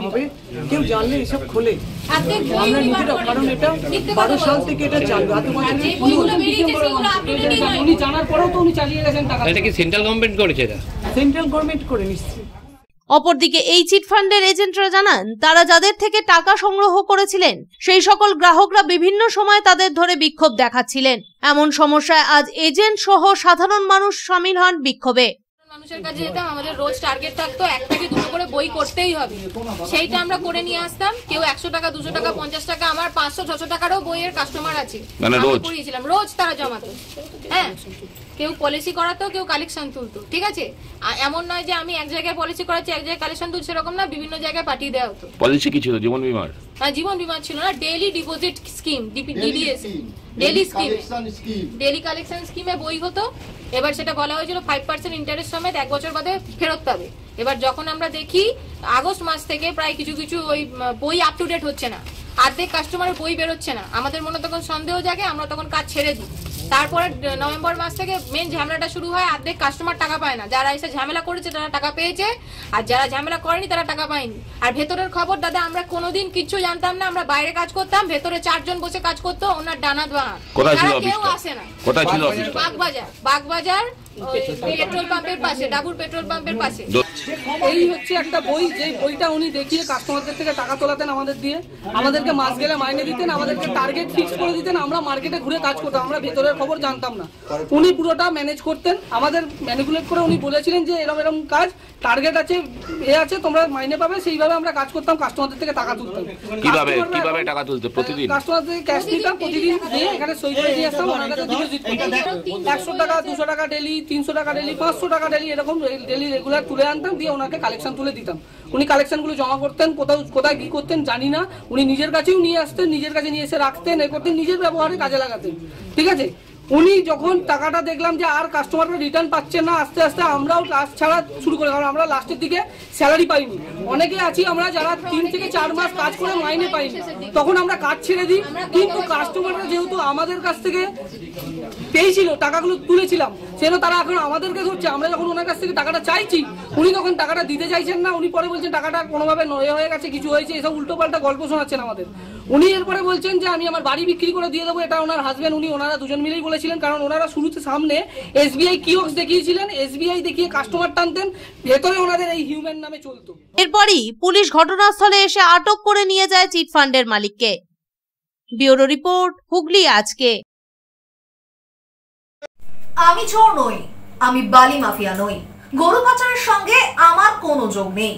হবে? কেউ জানলে এসব খোলে আমরা নিজেরাও, কারণ এটা 12 সাল থেকে এটা চালু। এত উনি জানার পরেও তো উনি চালিয়ে গেছেন টাকা। এটা কি সেন্ট্রাল গভর্নমেন্ট করেছে? এটা সেন্ট্রাল গভর্নমেন্ট করে নিশ্চয়ই। অপরদিকে এই চিটফান্ডের এজেন্টরা জানান তারা যাদের থেকে টাকা সংগ্রহ করেছিলেন সেই সকল গ্রাহকরা বিভিন্ন সময় তাদের ধরে বিক্ষোভ দেখাচ্ছিলেন। এমন সমস্যায় আজ এজেন্ট সহ সাধারণ মানুষ সামিল হন বিক্ষোভে। মানুষের কাছে যেতাম, আমাদের রোজ টার্গেট থাকতো 1 থেকে 2 করে বই করতেই হবে, সেইটা আমরা করে নিয়ে আসতাম। কেউ 100 টাকা, 200 টাকা, 50 টাকা, আমার 500-600 টাকারও বইয়ের কাস্টমার আছে, মানে রোজ করিয়েছিলাম, রোজ তারা জমাতো। হ্যাঁ, কেউ পলিসি করাতো, কেউ কালেকশন তুলতো, ঠিক আছে। এমন নয় যে আমি এক জায়গায় পলিসি করাচ্ছি, এক জায়গায় কালেকশন তুলছি, সেরকম না, বিভিন্ন জায়গায় পাঠিয়ে দেওয়া হতো। পলিসি কি ছিল? জীবন বীমার? হ্যাঁ, জীবন বীমা ছিল না, daily deposit scheme, DDS, daily scheme, daily collection স্কিমে বই হতো। এবার সেটা বলা হয়েছিল 5% ইন্টারেস্ট সমেত 1 বছর বাদে ফেরত পাবে। এবার যখন আমরা দেখি আগস্ট মাস থেকে প্রায় কিছু কিছু ওই বই আপ টু ডেট হচ্ছে না, অর্ধেক কাস্টমারের বই বেরোচ্ছে না, আমাদের মনে তখন সন্দেহ জাগে, আমরা তখন কাজ ছেড়ে দিই। তারপরে নভেম্বর মাস থেকে মেন ঝামেলাটা শুরু হয়, অর্ধেক কাস্টমার টাকা পায় না, যারা এসে ঝামেলা করেছে তারা টাকা পেয়েছে, আর যারা ঝামেলা করেনি তারা টাকা পায়নি। আর ভেতরের খবর দাদা আমরা কোনোদিন কিচ্ছু জানতাম না, আমরা বাইরে কাজ করতাম, ভেতরে 4 জন বসে কাজ করতো, ওনার ডানা ধোয়া, কেউ আসে না। কোথায় ছিল অফিস? বাগবাজার পেট্রোল পাম্পের পাশে, ডাবুর পেট্রোল পাম্পের পাশে। এই হচ্ছে একটা বই, যে বইটা উনি দেখিয়ে কাস্টমারদের থেকে টাকা তোলাতেন আমাদের দিয়ে, আমাদেরকে মাস গেলে মাইনে দিতেন, আমাদেরকে টার্গেট ফিক্স করে দিতেন, আমরা মার্কেটে ঘুরে কাজ করতাম, আমরা ভেতরের খবর জানতাম না। উনি পুরোটা ম্যানেজ করতেন, আমাদের ম্যানিপুলেট করে উনি বলেছিলেন যে এরকম এরকম কাজ, টার্গেট আছে, আছে, তোমরা মাইনে পাবে, সেইভাবে আমরা কাজ করতাম, কাস্টমারদের থেকে টাকা তুলতাম। কিভাবে টাকা তুলতে? প্রতিদিন কাস্টমারদের থেকে ক্যাশ নিতাম, প্রতিদিন দিয়ে এখানে সই করে দিয়ে আসতাম, ওনার কাছে ডিপোজিট করতাম। 100 টাকা, 200 টাকা ডেলি, 300 টাকা ডেলি, 500 টাকা ডেলি, এরকম ডেলি রেগুলার তুলে আনতাম, দিয়ে ওনাকে কালেকশন তুলে দিতাম। উনি কালেকশনগুলো জমা করতেন, কোথায় কি করতেন জানি না, উনি নিজের কাছেও নিয়ে আসতেন, নিজের কাছে নিয়ে এসে রাখতেন, এ করতেন, নিজের ব্যবহারে কাজে লাগাতেন, ঠিক আছে। উনি যখন টাকাটা দেখলাম যে আর কাস্টমাররা রিটার্ন পাচ্ছে না, আস্তে আস্তে আমরাও কাজ ছাড়া শুরু করে, কারণ আমরা লাস্টের দিকে স্যালারি পাইনি, অনেকে আছি আমরা যারা 3 থেকে 4 মাস কাজ করে মাইনে পাইনি, তখন আমরা কাজ ছেড়ে দিই। কিন্তু কাস্টমাররা যেহেতু আমাদের কাছ থেকে পেয়েছিল, টাকাগুলো তুলেছিলাম, সেজন্য তারা এখন আমাদেরকে ধরছে। আমরা যখন ওনার কাছ থেকে টাকাটা চাইছি, উনি তখন টাকাটা দিতে চাইছেন না, উনি পরে বলছেন টাকাটা কোনোভাবে নয় হয়ে গেছে, কিছু হয়েছে, এসব উল্টোপাল্টা গল্প শোনাচ্ছেন আমাদের। উনি এরপরে বলছেন যে আমি আমার বাড়ি বিক্রি করে দিয়ে দেবো, এটা ওনার হাজবেন্ড, ওনারা দুজন মিলেই বলেছিলেন, কারণ ওনারা শুরুতে সামনে SBI কিওস্ক দেখিয়েছিলেন, SBI দেখিয়ে কাস্টমার টানতেন, ভেতরে ওনাদের এই হিউম্যান নামে চলতো। এরপরই পুলিশ ঘটনাস্থলে এসে আটক করে নিয়ে যায় চিটফান্ডের মালিককে। ব্যুরো রিপোর্ট, হুগলি আজকে। আমি চোর নই, আমি বালি মাফিয়া নই, গরু পাচারের সঙ্গে আমার কোনো যোগ নেই।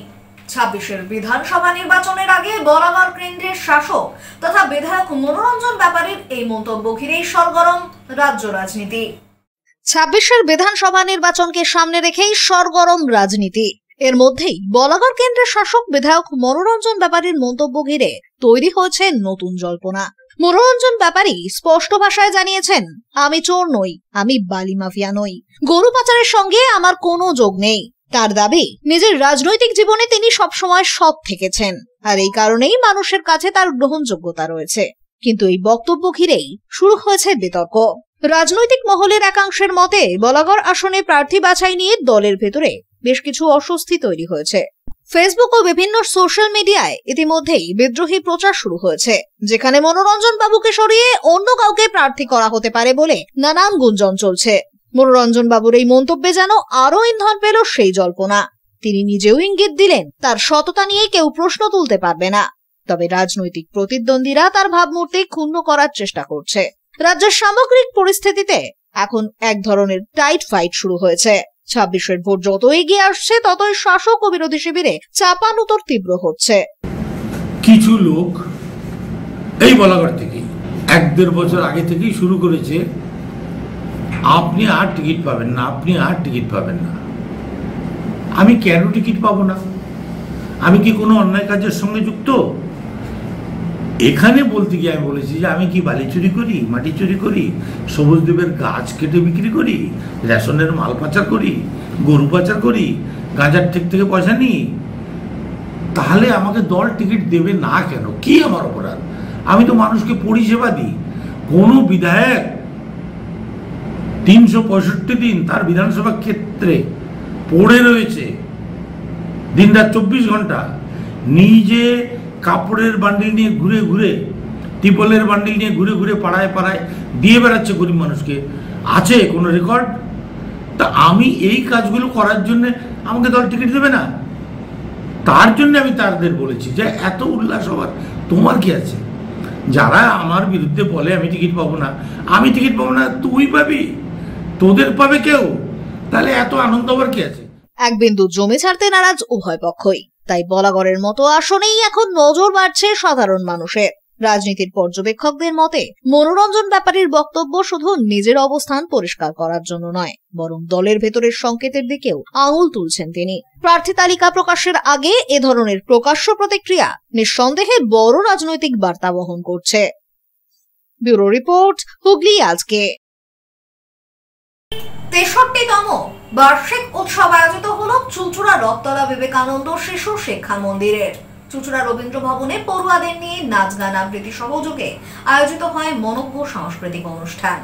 26-এর বিধানসভা নির্বাচনের আগে বরাবর কেন্দ্রের শাসক তথা বিধায়ক মনোরঞ্জন ব্যাপারীর এই মন্তব্য ঘিরেই সরগরম রাজ্য রাজনীতি। 26-এর বিধানসভা নির্বাচনকে সামনে রেখেই সরগরম রাজনীতি। এর মধ্যেই বলাগড় কেন্দ্রের শাসক বিধায়ক মনোরঞ্জন ব্যাপারীর মন্তব্য ঘিরে তৈরি হয়েছে নতুন জল্পনা। মনোরঞ্জন ব্যাপারী স্পষ্ট ভাষায় জানিয়েছেন, আমি চোর নই, আমি বালি মাফিয়া নই, গরু পাচারের সঙ্গে আমার কোনো যোগ নেই। তার দাবি, নিজের রাজনৈতিক জীবনে তিনি সবসময় সৎ থেকেছেন, আর এই কারণেই মানুষের কাছে তার গ্রহণযোগ্যতা রয়েছে। কিন্তু এই বক্তব্য ঘিরেই শুরু হয়েছে বিতর্ক। রাজনৈতিক মহলের একাংশের মতে বলাগড় আসনে প্রার্থী বাছাই নিয়ে দলের ভেতরে বেশ কিছু অস্বস্তি তৈরি হয়েছে। ফেসবুক ও বিভিন্ন সোশ্যাল মিডিয়ায় ইতিমধ্যেই বিদ্রোহী প্রচার শুরু হয়েছে, যেখানে মনোরঞ্জন বাবুকে সরিয়ে অন্য কাউকে প্রার্থী করা হতে পারে বলে নানান গুঞ্জন চলছে। মনোরঞ্জন বাবুর এই মন্তব্যে যেন আরো ইন্ধন পেল সেই জল্পনা। তিনি নিজেও ইঙ্গিত দিলেন, তার সততা নিয়ে কেউ প্রশ্ন তুলতে পারবে না, তবে রাজনৈতিক প্রতিদ্বন্দ্বীরা তার ভাবমূর্তি ক্ষুণ্ণ করার চেষ্টা করছে। রাজ্যের সামগ্রিক পরিস্থিতিতে এখন এক ধরনের টাইট ফাইট শুরু হয়েছে। 26-এর ভোট যত এগিয়ে আসছে, ততই শাসক ও বিরোধী শিবিরে চাপানুতর তীব্র হচ্ছে। কিছু লোক এই বলাগড় থেকে 1-1.5 বছর আগে থেকেই শুরু করেছে, আপনি আর টিকিট পাবেন না, আপনি আর টিকিট পাবেন না। আমি কেন টিকিট পাবো না? আমি কি কোনো অন্যায় কাজের সঙ্গে যুক্ত? এখানে বলতে গিয়ে আমি বলেছি যে আমি কি বালি চুরি করি, মাটি চুরি করি, সবুজ দ্বীপের গাছ কেটে বিক্রি করি, রেশনের মাল পাচার করি, গরু পাচার করি, গাঁজার ঠেক থেকে পয়সা নিই? তাহলে আমাকে দল টিকিট দেবে না কেন? কি আমার অপরাধ? আমি তো মানুষকে পরিষেবা দিই। কোনো বিধায়ক 365 দিন তার বিধানসভা ক্ষেত্রে পড়ে রয়েছে, দিনরাত 24 ঘন্টা, নিজে কাপড়ের বান্ডিল নিয়ে ঘুরে ঘুরে, টিপলের বান্ডিল নিয়ে ঘুরে ঘুরে পাড়ায় পাড়ায় দিয়ে বেড়াচ্ছে গরিব মানুষকে, আছে কোনো রেকর্ড? তা আমি এই কাজগুলো করার জন্য আমাকে দল টিকিট দেবে না? তার জন্য আমি তাদের বলেছি যে এত উল্লাস হবার তোমার কি আছে? যারা আমার বিরুদ্ধে বলে আমি টিকিট পাবো না, আমি টিকিট পাবো না, তুই পাবি, তোদের পাবে কেউ, তাহলে এত আনন্দ হবার কি আছে? এক বিন্দু জমি ছাড়তে নারাজ উভয় পক্ষই। তাই বলাগড়ের মতো আসনেই এখন নজর বাড়ছে সাধারণ মানুষের। রাজনীতির পর্যবেক্ষকদের মতে মনোরঞ্জন ব্যাপারীর বক্তব্য শুধু নিজের অবস্থান পরিষ্কার করার জন্য নয়, বরং দলের ভেতরের সংকেতের দিকেও আঙুল তুলছেন তিনি। প্রার্থী তালিকা প্রকাশের আগে এ ধরনের প্রকাশ্য প্রতিক্রিয়া নিঃসন্দেহে বড় রাজনৈতিক বার্তা বহন করছে। ব্যুরো রিপোর্ট, হুগলি আজকে। 63তম বার্ষিক উৎসব আয়োজিত হল চুঁচুড়া রথতলা বিবেকানন্দ শিশু শিক্ষা মন্দিরের। চুঁচুড়া রবীন্দ্র ভবনে পড়ুয়াদের নিয়ে নাচ গান আবৃত্তি সহযোগে আয়োজিত হয় মনোজ্ঞ সাংস্কৃতিক অনুষ্ঠান।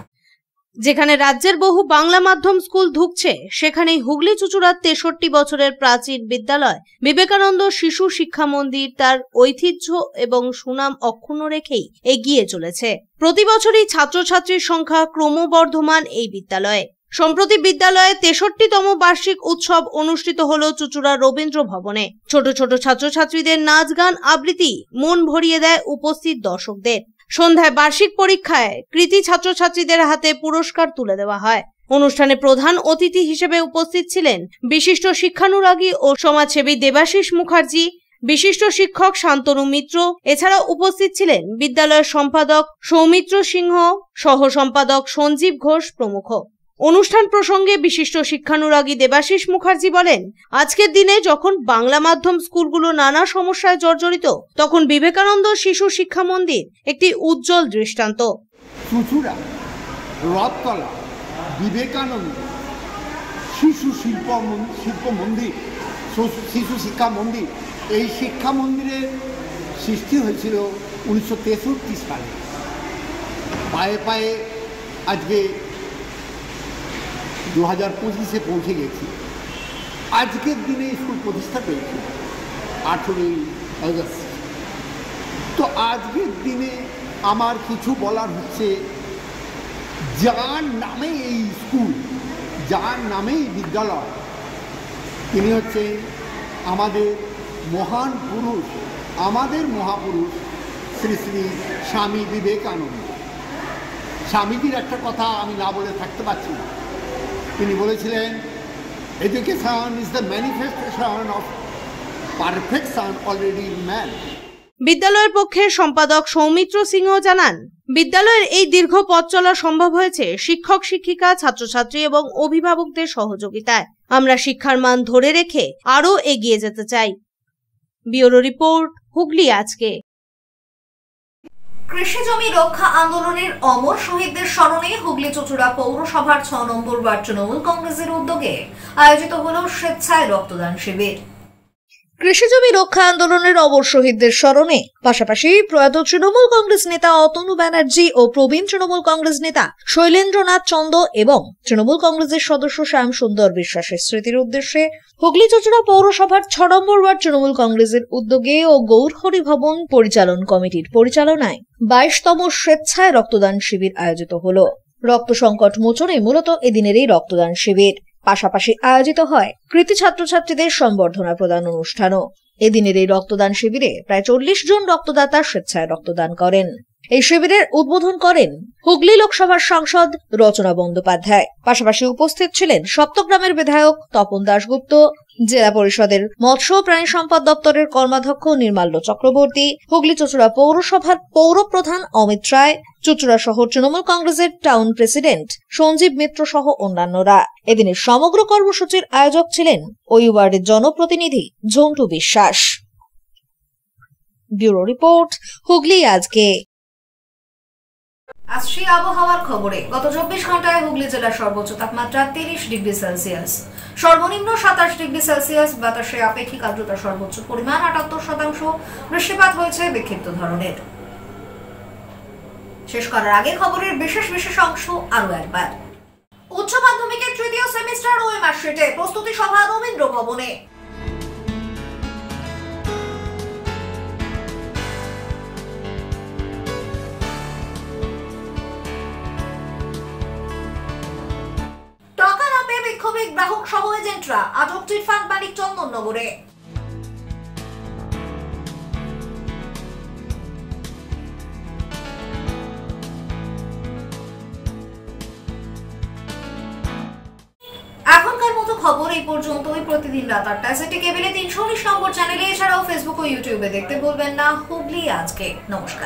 যেখানে রাজ্যের বহু বাংলা মাধ্যম স্কুল ধুঁকছে, সেখানেই হুগলি চুঁচুড়ার 63 বছরের প্রাচীন বিদ্যালয় বিবেকানন্দ শিশু শিক্ষা মন্দির তার ঐতিহ্য এবং সুনাম অক্ষুণ্ণ রেখেই এগিয়ে চলেছে। প্রতি বছরই ছাত্রছাত্রীর সংখ্যা ক্রমবর্ধমান এই বিদ্যালয়ে। সম্প্রতি বিদ্যালয়ে 63তম বার্ষিক উৎসব অনুষ্ঠিত হলো চুঁচুড়া রবীন্দ্র ভবনে। ছোট ছোট ছাত্রছাত্রীদের নাচ গান আবৃত্তি মন ভরিয়ে দেয় উপস্থিত দর্শকদের। সন্ধ্যায় বার্ষিক পরীক্ষায় কৃতী ছাত্রছাত্রীদের হাতে পুরস্কার তুলে দেওয়া হয়। অনুষ্ঠানে প্রধান অতিথি হিসেবে উপস্থিত ছিলেন বিশিষ্ট শিক্ষানুরাগী ও সমাজসেবী দেবাশিস মুখার্জি, বিশিষ্ট শিক্ষক শান্তনু মিত্র। এছাড়াও উপস্থিত ছিলেন বিদ্যালয়ের সম্পাদক সৌমিত্র সিংহ, সহ সম্পাদক সঞ্জীব ঘোষ প্রমুখ। অনুষ্ঠান প্রসঙ্গে বিশিষ্ট শিক্ষানুরাগী দেবাশিস মুখার্জি বলেন, আজকের দিনে যখন বাংলা মাধ্যম স্কুলগুলো নানা সমস্যায় জর্জরিত, তখন বিবেকানন্দ শিশু শিক্ষা মন্দির একটি উজ্জ্বল দৃষ্টান্ত। চুঁচুড়া রথতলা বিবেকানন্দ শিশু শিল্প মন্দির, শিশু শিক্ষা মন্দির, এই শিক্ষা মন্দিরের সৃষ্টি হয়েছিল 1963 সালে। পায়ে পায়ে আজকে 2025-এ পৌঁছে গেছি। আজকের দিনে স্কুল প্রতিষ্ঠা পেয়েছে 18ই আগস্ট। তো আজকের দিনে আমার কিছু বলার হচ্ছে, যার নামে এই স্কুল, যার নামেই বিদ্যালয়, তিনি হচ্ছে আমাদের মহান পুরুষ, আমাদের মহাপুরুষ শ্রী শ্রী স্বামী বিবেকানন্দ। স্বামীজির একটা কথা আমি না বলে থাকতে পারছি না। তিনি বলেছিলেন, education is the manifestation of perfection already in man. বিদ্যালয়ের পক্ষে সম্পাদক সৌমিত্র সিংহ জানান, বিদ্যালয়ের এই দীর্ঘ পথ চলা সম্ভব হয়েছে শিক্ষক শিক্ষিকা, ছাত্রছাত্রী এবং অভিভাবকদের সহযোগিতায়। আমরা শিক্ষার মান ধরে রেখে আরও এগিয়ে যেতে চাই। ব্যুরো রিপোর্ট, হুগলি আজকে। কৃষি জমি রক্ষা আন্দোলনের অমর শহীদদের স্মরণে হুগলি চুঁচুড়া পৌরসভার 6 নম্বর ওয়ার্ড তৃণমূল কংগ্রেসের উদ্যোগে আয়োজিত হল স্বেচ্ছায় রক্তদান শিবির। কৃষি জমি রক্ষা আন্দোলনের অমর শহীদদের স্মরণে পাশাপাশি প্রয়াত তৃণমূল কংগ্রেস নেতা অতনু ব্যানার্জি ও প্রবীণ তৃণমূল কংগ্রেস নেতা শৈলেন্দ্রনাথ চন্দ এবং তৃণমূল কংগ্রেসের সদস্য শ্যাম সুন্দর বিশ্বাসের স্মৃতির উদ্দেশ্যে হুগলি চুঁচুড়া পৌরসভার 6 নম্বর ওয়ার্ড তৃণমূল কংগ্রেসের উদ্যোগে ও গৌরহরি ভবন পরিচালন কমিটির পরিচালনায় 22তম স্বেচ্ছায় রক্তদান শিবির আয়োজিত হল। রক্ত সংকট মোচনে মূলত এদিনের এই রক্তদান শিবির। পাশাপাশি আয়োজিত হয় কৃতী ছাত্রছাত্রীদের সম্বর্ধনা প্রদান অনুষ্ঠানও। এদিনের এই রক্তদান শিবিরে প্রায় 40 জন রক্তদাতা স্বেচ্ছায় রক্তদান করেন। এই শিবিরের উদ্বোধন করেন হুগলি লোকসভার সাংসদ রচনা বন্দ্যোপাধ্যায়। পাশাপাশি উপস্থিত ছিলেন সপ্তগ্রামের বিধায়ক তপন দাশগুপ্ত, জেলা পরিষদের মৎস্য ও প্রাণী সম্পদ দপ্তরের কর্মাধ্যক্ষ নির্মাল্য চক্রবর্তী, হুগলি চুঁচুড়া পৌরসভার পৌর প্রধান অমিত রায়, চুঁচুড়া শহর তৃণমূল কংগ্রেসের টাউন প্রেসিডেন্ট সঞ্জীব মিত্র সহ অন্যান্যরা। এদিনের সমগ্র কর্মসূচির আয়োজক ছিলেন ওই ওয়ার্ডের জনপ্রতিনিধি ঝন্টু বিশ্বাস। ব্যুরো রিপোর্ট, হুগলি আজকে। আসছি আবহাওয়ার খবরে। গত 24 ঘন্টায় হুগলি জেলার সর্বোচ্চ তাপমাত্রা 30 ডিগ্রি সেলসিয়াস, সর্বনিম্ন 27 ডিগ্রি সেলসিয়াস। বাতাসে আপেক্ষিক আর্দ্রতা সর্বোচ্চ পরিমাণ 78%। বৃষ্টিপাত হয়েছে বিক্ষিপ্ত ধরনের। শেষ করার আগে খবরের বিশেষ বিশেষ অংশ আরো একবার। উচ্চ মাধ্যমিকের তৃতীয় সেমিস্টার ওএমআর শিটে প্রস্তুতি সভা রবীন্দ্র ভবনে। টাকা না পেয়ে বিক্ষোভে গ্রাহক সহ এজেন্টরা, আটক চিটফান্ড মালিক চন্দননগরে। এখনকার মতো খবর এই পর্যন্তই। প্রতিদিন রাত 8টায় সিটি কেবলে 319 নম্বর চ্যানেলে, এছাড়াও ফেসবুক ও ইউটিউবে দেখতে ভুলবেন না হুগলি আজকে। নমস্কার।